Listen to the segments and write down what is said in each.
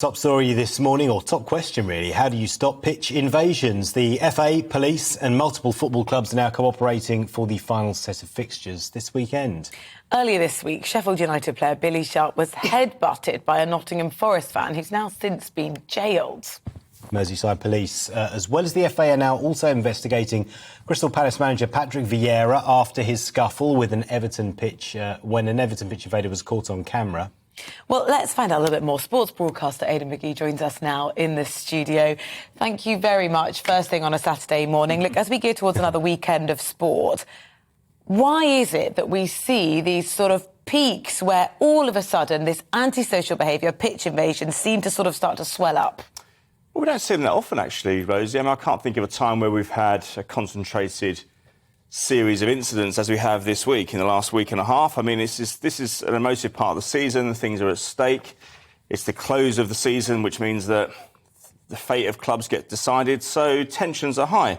Top story this morning, or top question really, how do you stop pitch invasions? The FA, police and multiple football clubs are now cooperating for the final set of fixtures this weekend. Earlier this week, Sheffield United player Billy Sharp was headbutted by a Nottingham Forest fan who's now since been jailed. Merseyside police, as well as the FA, are now also investigating Crystal Palace manager Patrick Vieira after his scuffle with an Everton pitch, when an Everton pitch invader was caught on camera. Well, let's find out a little bit more. Sports broadcaster Aidan Magee joins us now in the studio. Thank you very much. First thing on a Saturday morning. Look, as we gear towards another weekend of sport, why is it that we see these sort of peaks where all of a sudden this antisocial behaviour, pitch invasions, seem to sort of start to swell up? Well, we don't see them that often, actually, Rosie. I can't think of a time where we've had a concentrated series of incidents as we have this week, in the last week and a half. I mean, this is an emotive part of the season. Things are at stake. It's the close of the season, which means that the fate of clubs get decided, so tensions are high.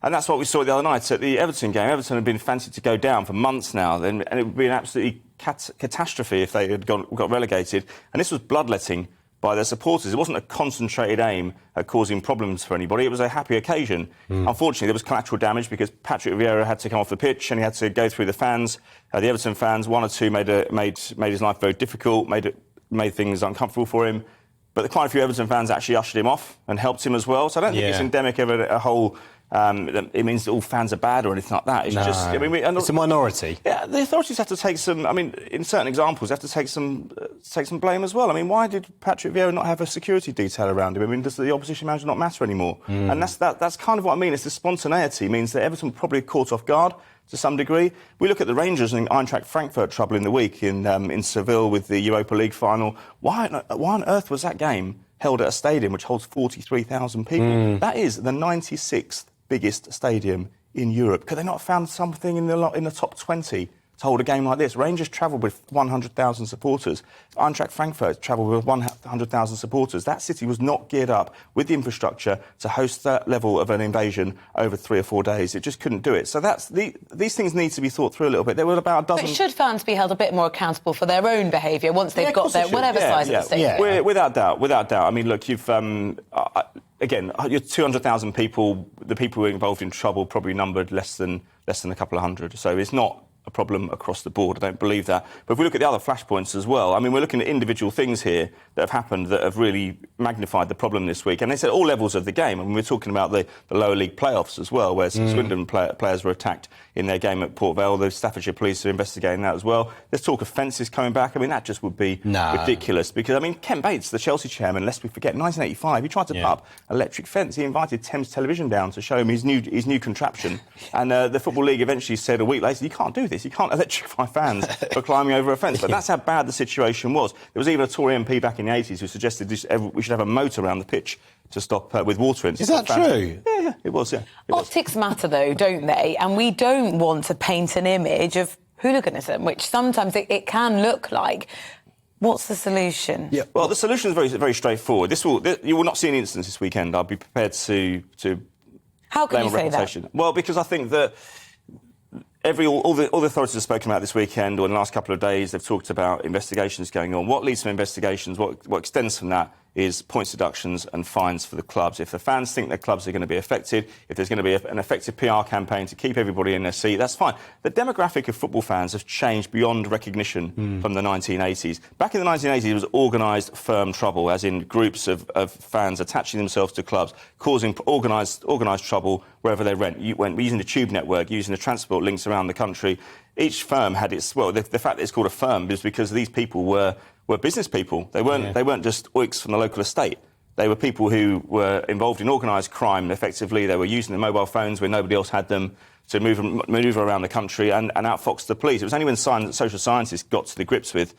And that's what we saw the other night at the Everton game. Everton had been fancied to go down for months now, and it would be an absolutely catastrophe if they had got relegated. And this was bloodletting by their supporters. It wasn't a concentrated aim at causing problems for anybody. It was a happy occasion. Unfortunately, there was collateral damage because Patrick Vieira had to come off the pitch and he had to go through the fans. The Everton fans, one or two, made his life very difficult, made things uncomfortable for him. But quite a few Everton fans actually ushered him off and helped him as well. So I don't think it's endemic of a whole... it means that all fans are bad or anything like that. It's just... I mean, it's a minority. Yeah, the authorities have to take some... I mean, in certain examples, they have to take some blame as well. I mean, why did Patrick Vieira not have a security detail around him? I mean, does the opposition manager not matter anymore? And that's kind of what I mean. It's the spontaneity means that Everton probably caught off guard to some degree. We look at the Rangers and Eintracht Frankfurt trouble in the week in Seville with the Europa League final. Why on earth was that game held at a stadium which holds 43,000 people? That is the 96th biggest stadium in Europe. Could they not have found something in the top 20 to hold a game like this? Rangers travelled with 100,000 supporters. Eintracht Frankfurt travelled with 100,000 supporters. That city was not geared up with the infrastructure to host that level of an invasion over 3 or 4 days. It just couldn't do it. So these things need to be thought through a little bit. There were about a dozen... But should fans be held a bit more accountable for their own behaviour once they've got their whatever size of the stadium? Yeah. Without doubt. I mean, look, you've... Again, you're 200,000 people. The people who are involved in trouble probably numbered less than a couple of hundred. So it's not a problem across the board. I don't believe that. But if we look at the other flashpoints as well, I mean, we're looking at individual things here that have happened that have really magnified the problem this week. And it's at all levels of the game. I mean, we're talking about the lower league playoffs as well, where some Swindon players were attacked in their game at Port Vale. The Staffordshire police are investigating that as well. There's talk of fences coming back. I mean, that just would be ridiculous. Because, I mean, Ken Bates, the Chelsea chairman, lest we forget, 1985, he tried to put up an electric fence. He invited Thames Television down to show him his new contraption. And the Football League eventually said a week later, you can't do this. You can't electrify fans for climbing over a fence. But that's how bad the situation was. There was even a Tory MP back in the 80s who suggested we should have a moat around the pitch to stop with water in. Is that true? Yeah, it was, yeah. Optics matter, though, don't they? And we don't want to paint an image of hooliganism, which sometimes it can look like. What's the solution? Yeah, well, the solution is very, very straightforward. You will not see an instance this weekend. I'll be prepared to How can you say reputation. that? Well, because I think that all the authorities have spoken about this weekend or in the last couple of days. They've talked about investigations going on. What leads to investigations, what extends from that, is points deductions and fines for the clubs. If the fans think their clubs are going to be affected, if there's going to be an effective PR campaign to keep everybody in their seat, that's fine. The demographic of football fans has changed beyond recognition from the 1980s. Back in the 1980s, it was organised firm trouble, as in groups of fans attaching themselves to clubs, causing organised trouble wherever they went. Using the tube network, using the transport links around the country. Each firm had its... Well, the fact that it's called a firm is because these people were business people. They weren't just oiks from the local estate. They were people who were involved in organised crime, effectively. They were using their mobile phones when nobody else had them to manoeuvre around the country and outfox the police. It was only when social scientists got to the grips with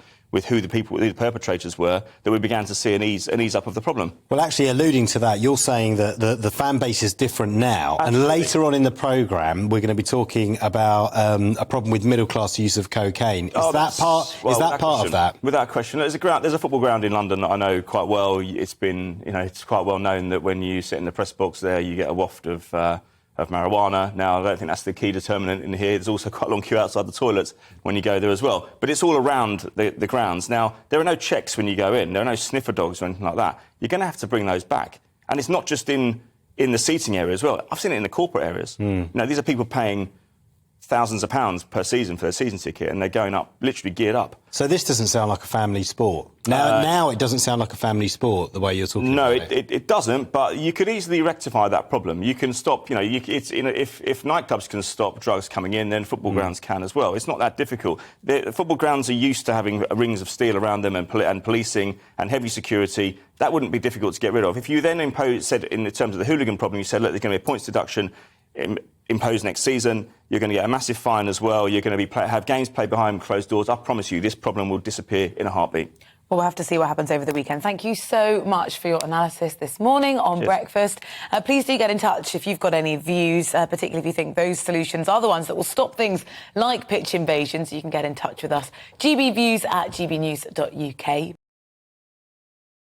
who the perpetrators were that we began to see an ease up of the problem. Well, actually, alluding to that, you're saying that the fan base is different now. Absolutely. And later on in the programme, we're going to be talking about a problem with middle-class use of cocaine. Is that part of that? Without question. There's a football ground in London that I know quite well. It's quite well known that when you sit in the press box there, you get a waft of of marijuana. Now, I don't think that's the key determinant in here. There's also quite a long queue outside the toilets when you go there as well. But it's all around the grounds. Now, there are no checks when you go in. There are no sniffer dogs or anything like that. You're going to have to bring those back. And it's not just in the seating area as well. I've seen it in the corporate areas. You know, these are people paying thousands of pounds per season for their season ticket, and they're going up, literally geared up. So this doesn't sound like a family sport. Now it doesn't sound like a family sport the way you're talking no, about it. No, it doesn't, but you could easily rectify that problem. You can stop, you know, if nightclubs can stop drugs coming in, then football grounds can as well. It's not that difficult. The football grounds are used to having rings of steel around them and policing and heavy security. That wouldn't be difficult to get rid of. If you then said in terms of the hooligan problem, you said, look, there's going to be a points deduction imposed next season, you're going to get a massive fine as well, you're going to have games played behind closed doors. I promise you, this problem will disappear in a heartbeat. Well, we'll have to see what happens over the weekend. Thank you so much for your analysis this morning on Breakfast. Please do get in touch if you've got any views, particularly if you think those solutions are the ones that will stop things like pitch invasions. You can get in touch with us. GBViews@gbnews.uk.